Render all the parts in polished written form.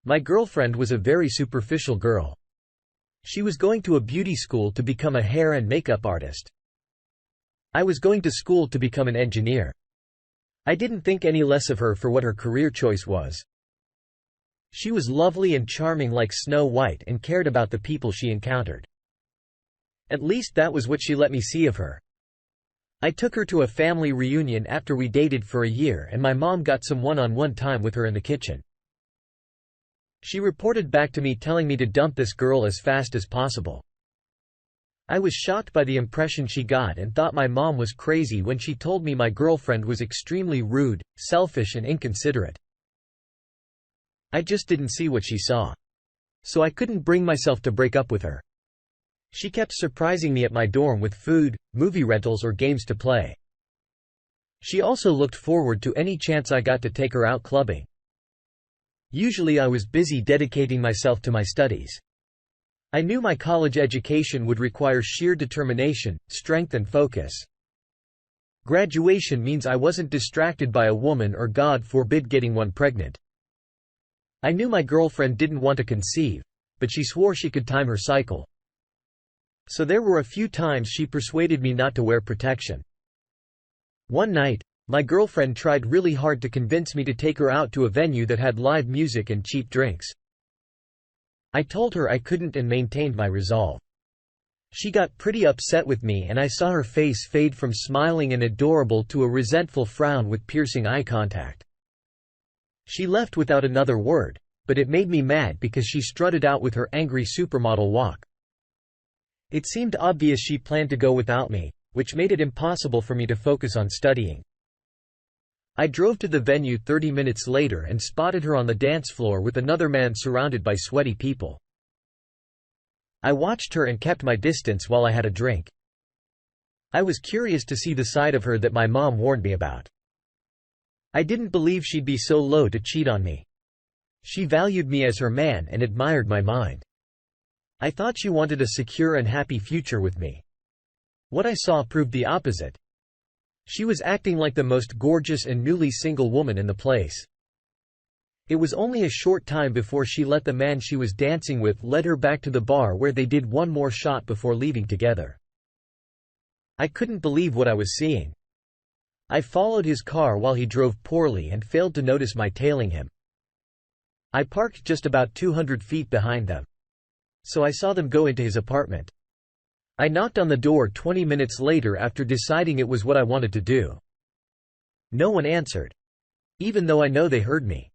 My girlfriend was a very superficial girl. She was going to a beauty school to become a hair and makeup artist. I was going to school to become an engineer. I didn't think any less of her for what her career choice was. She was lovely and charming like Snow White and cared about the people she encountered. At least that was what she let me see of her. I took her to a family reunion after we dated for a year, and my mom got some one-on-one time with her in the kitchen. She reported back to me telling me to dump this girl as fast as possible. I was shocked by the impression she got and thought my mom was crazy when she told me my girlfriend was extremely rude, selfish and inconsiderate. I just didn't see what she saw. So I couldn't bring myself to break up with her. She kept surprising me at my dorm with food, movie rentals or games to play. She also looked forward to any chance I got to take her out clubbing. Usually I was busy dedicating myself to my studies. I knew my college education would require sheer determination, strength and focus. Graduation means I wasn't distracted by a woman or, God forbid, getting one pregnant. I knew my girlfriend didn't want to conceive, but she swore she could time her cycle. So there were a few times she persuaded me not to wear protection. One night, my girlfriend tried really hard to convince me to take her out to a venue that had live music and cheap drinks. I told her I couldn't and maintained my resolve. She got pretty upset with me and I saw her face fade from smiling and adorable to a resentful frown with piercing eye contact. She left without another word, but it made me mad because she strutted out with her angry supermodel walk. It seemed obvious she planned to go without me, which made it impossible for me to focus on studying. I drove to the venue 30 minutes later and spotted her on the dance floor with another man surrounded by sweaty people. I watched her and kept my distance while I had a drink. I was curious to see the side of her that my mom warned me about. I didn't believe she'd be so low to cheat on me. She valued me as her man and admired my mind. I thought she wanted a secure and happy future with me. What I saw proved the opposite. She was acting like the most gorgeous and newly single woman in the place. It was only a short time before she let the man she was dancing with lead her back to the bar where they did one more shot before leaving together. I couldn't believe what I was seeing. I followed his car while he drove poorly and failed to notice my tailing him. I parked just about 200 feet behind them. So I saw them go into his apartment. I knocked on the door 20 minutes later after deciding it was what I wanted to do. No one answered. Even though I know they heard me.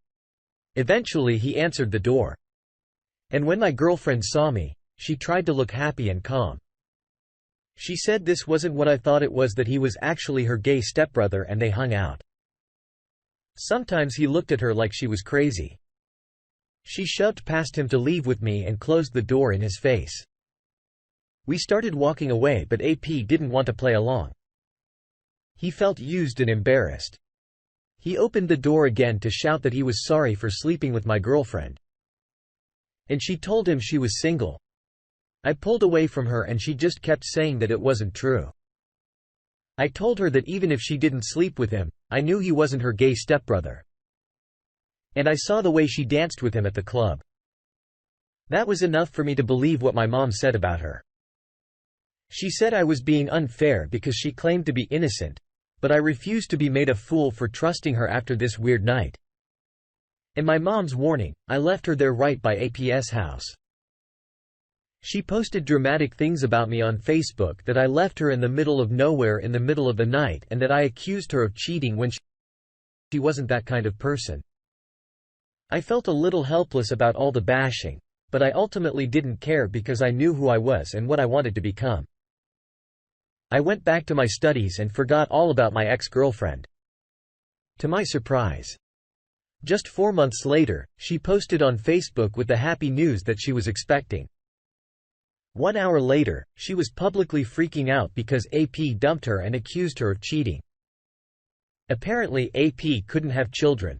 Eventually he answered the door. And when my girlfriend saw me, she tried to look happy and calm. She said this wasn't what I thought it was, that he was actually her gay stepbrother, and they hung out. Sometimes he looked at her like she was crazy. She shoved past him to leave with me and closed the door in his face. We started walking away, but AP didn't want to play along. He felt used and embarrassed. He opened the door again to shout that he was sorry for sleeping with my girlfriend. And she told him she was single. I pulled away from her and she just kept saying that it wasn't true. I told her that even if she didn't sleep with him, I knew he wasn't her gay stepbrother. And I saw the way she danced with him at the club. That was enough for me to believe what my mom said about her. She said I was being unfair because she claimed to be innocent, but I refused to be made a fool for trusting her after this weird night. In my mom's warning, I left her there right by AP's house. She posted dramatic things about me on Facebook, that I left her in the middle of nowhere in the middle of the night, and that I accused her of cheating when she wasn't that kind of person. I felt a little helpless about all the bashing, but I ultimately didn't care because I knew who I was and what I wanted to become. I went back to my studies and forgot all about my ex-girlfriend. To my surprise, just 4 months later, she posted on Facebook with the happy news that she was expecting. 1 hour later, she was publicly freaking out because AP dumped her and accused her of cheating. Apparently AP couldn't have children.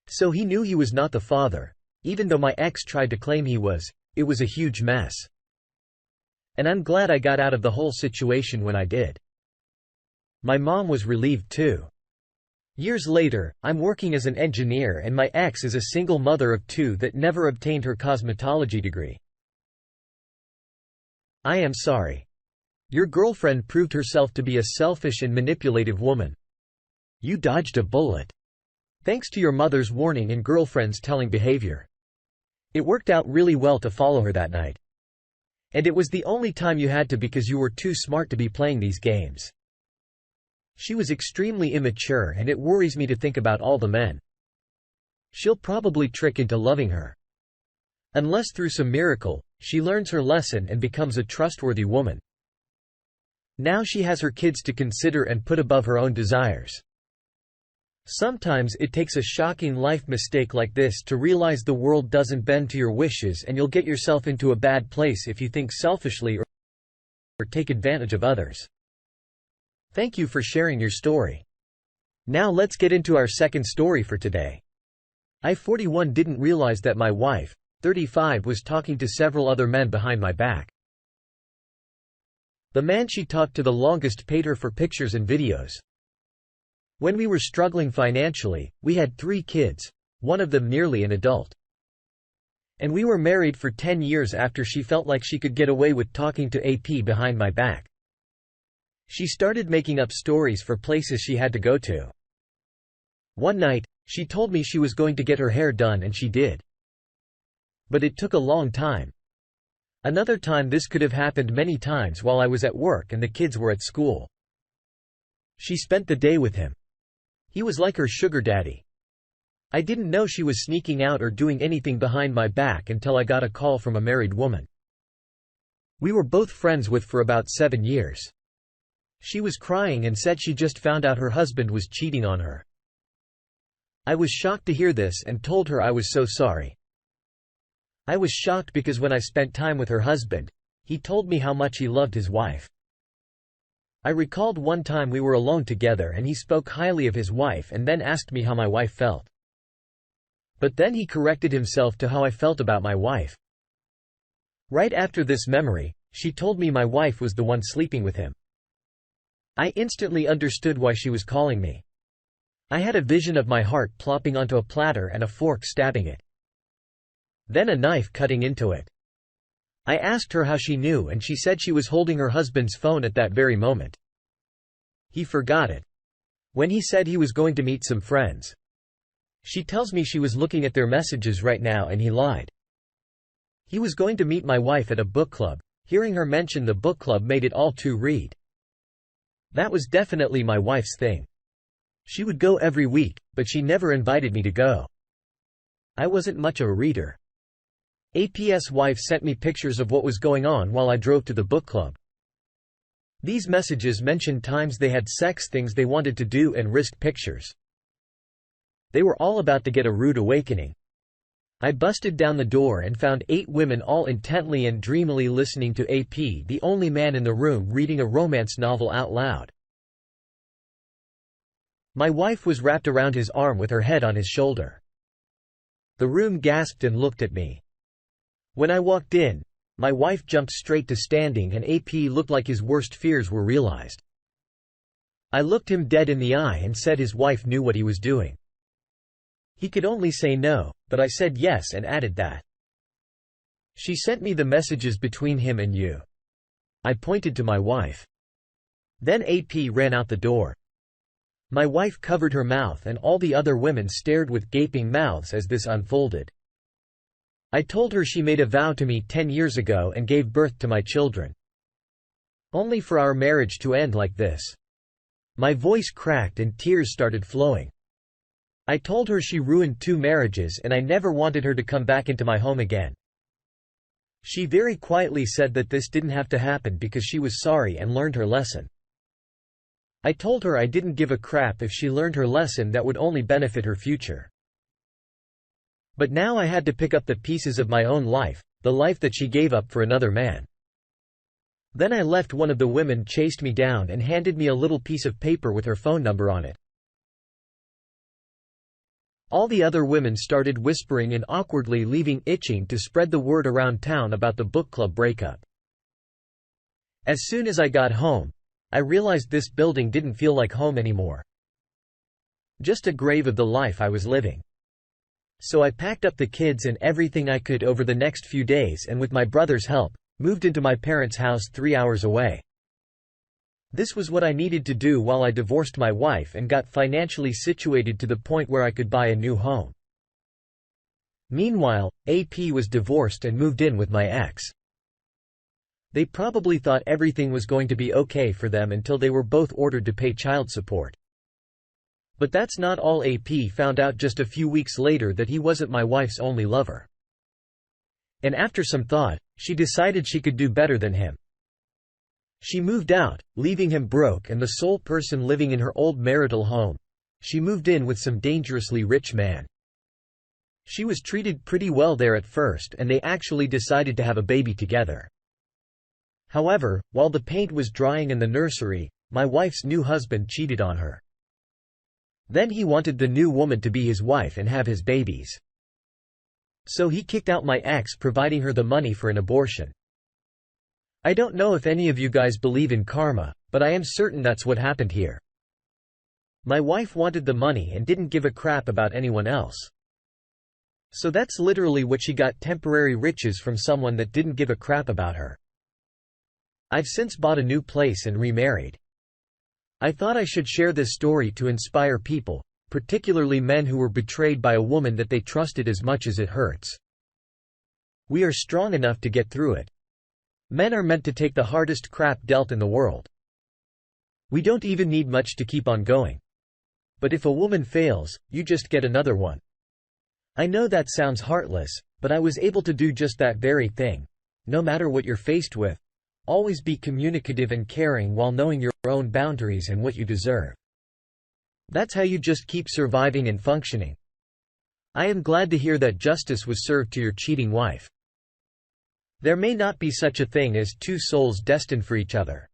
So he knew he was not the father, even though my ex tried to claim he was. It was a huge mess. And I'm glad I got out of the whole situation when I did. My mom was relieved too. Years later, I'm working as an engineer and my ex is a single mother of 2 that never obtained her cosmetology degree. I am sorry. Your girlfriend proved herself to be a selfish and manipulative woman. You dodged a bullet. Thanks to your mother's warning and girlfriend's telling behavior. It worked out really well to follow her that night. And it was the only time you had to because you were too smart to be playing these games. She was extremely immature and it worries me to think about all the men she'll probably trick into loving her. Unless through some miracle, she learns her lesson and becomes a trustworthy woman. Now she has her kids to consider and put above her own desires. Sometimes it takes a shocking life mistake like this to realize the world doesn't bend to your wishes and you'll get yourself into a bad place if you think selfishly or take advantage of others. Thank you for sharing your story. Now let's get into our second story for today. I 41 didn't realize that my wife, 35, was talking to several other men behind my back. The man she talked to the longest paid her for pictures and videos. When we were struggling financially, we had 3 kids, one of them nearly an adult. And we were married for 10 years after she felt like she could get away with talking to AP behind my back. She started making up stories for places she had to go to. One night, she told me she was going to get her hair done and she did. But it took a long time. Another time this could have happened many times while I was at work and the kids were at school. She spent the day with him. He was like her sugar daddy. I didn't know she was sneaking out or doing anything behind my back until I got a call from a married woman. We were both friends with for about 7 years. She was crying and said she just found out her husband was cheating on her. I was shocked to hear this and told her I was so sorry. I was shocked because when I spent time with her husband, he told me how much he loved his wife. I recalled one time we were alone together and he spoke highly of his wife and then asked me how my wife felt. But then he corrected himself to how I felt about my wife. Right after this memory, she told me my wife was the one sleeping with him. I instantly understood why she was calling me. I had a vision of my heart plopping onto a platter and a fork stabbing it. Then a knife cutting into it. I asked her how she knew and she said she was holding her husband's phone at that very moment. He forgot it. When he said he was going to meet some friends. She tells me she was looking at their messages right now and he lied. He was going to meet my wife at a book club. Hearing her mention the book club made it all too read. That was definitely my wife's thing. She would go every week, but she never invited me to go. I wasn't much of a reader. AP's wife sent me pictures of what was going on while I drove to the book club. These messages mentioned times they had sex, things they wanted to do, and risked pictures. They were all about to get a rude awakening. I busted down the door and found 8 women all intently and dreamily listening to AP, the only man in the room, reading a romance novel out loud. My wife was wrapped around his arm with her head on his shoulder. The room gasped and looked at me. When I walked in, my wife jumped straight to standing and AP looked like his worst fears were realized. I looked him dead in the eye and said his wife knew what he was doing. He could only say no, but I said yes and added that she sent me the messages between him and you. I pointed to my wife. Then AP ran out the door. My wife covered her mouth and all the other women stared with gaping mouths as this unfolded. I told her she made a vow to me 10 years ago and gave birth to my children. Only for our marriage to end like this. My voice cracked and tears started flowing. I told her she ruined 2 marriages and I never wanted her to come back into my home again. She very quietly said that this didn't have to happen because she was sorry and learned her lesson. I told her I didn't give a crap if she learned her lesson, that would only benefit her future. But now I had to pick up the pieces of my own life, the life that she gave up for another man. Then I left. One of the women chased me down and handed me a little piece of paper with her phone number on it. All the other women started whispering and awkwardly leaving, itching to spread the word around town about the book club breakup. As soon as I got home, I realized this building didn't feel like home anymore. just a grave of the life I was living. So I packed up the kids and everything I could over the next few days and with my brother's help, moved into my parents' house 3 hours away. This was what I needed to do while I divorced my wife and got financially situated to the point where I could buy a new home. Meanwhile, AP was divorced and moved in with my ex. They probably thought everything was going to be okay for them until they were both ordered to pay child support. But that's not all. AP found out just a few weeks later that he wasn't my wife's only lover. And after some thought, she decided she could do better than him. She moved out, leaving him broke and the sole person living in her old marital home. She moved in with some dangerously rich man. She was treated pretty well there at first and they actually decided to have a baby together. However, while the paint was drying in the nursery, my wife's new husband cheated on her. Then he wanted the new woman to be his wife and have his babies. So he kicked out my ex, providing her the money for an abortion. I don't know if any of you guys believe in karma, but I am certain that's what happened here. My wife wanted the money and didn't give a crap about anyone else. So that's literally what she got: temporary riches from someone that didn't give a crap about her. I've since bought a new place and remarried. I thought I should share this story to inspire people, particularly men who were betrayed by a woman that they trusted as much as it hurts. We are strong enough to get through it. Men are meant to take the hardest crap dealt in the world. We don't even need much to keep on going. But if a woman fails, you just get another one. I know that sounds heartless, but I was able to do just that very thing. No matter what you're faced with, always be communicative and caring while knowing your own boundaries and what you deserve. That's how you just keep surviving and functioning. I am glad to hear that justice was served to your cheating wife. There may not be such a thing as two souls destined for each other.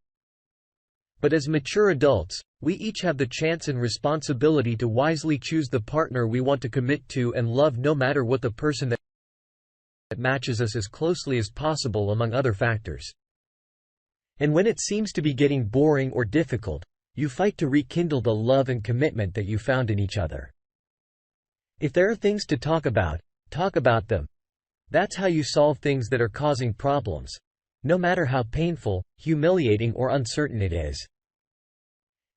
But as mature adults, we each have the chance and responsibility to wisely choose the partner we want to commit to and love, no matter what the person that matches us as closely as possible, among other factors. And when it seems to be getting boring or difficult, you fight to rekindle the love and commitment that you found in each other. If there are things to talk about them. That's how you solve things that are causing problems, no matter how painful, humiliating or uncertain it is.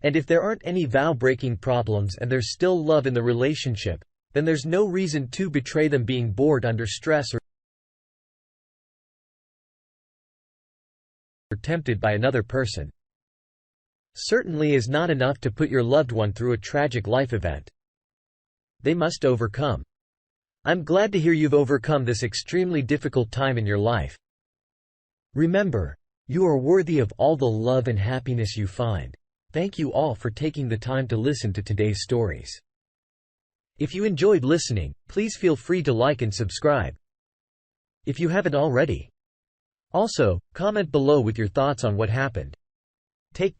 And if there aren't any vow-breaking problems and there's still love in the relationship, then there's no reason to betray them. Being bored under stress or tempted by another person certainly is not enough to put your loved one through a tragic life event. They must overcome. I'm glad to hear you've overcome this extremely difficult time in your life. Remember, you are worthy of all the love and happiness you find. Thank you all for taking the time to listen to today's stories. If you enjoyed listening, please feel free to like and subscribe if you haven't already. Also, comment below with your thoughts on what happened. Take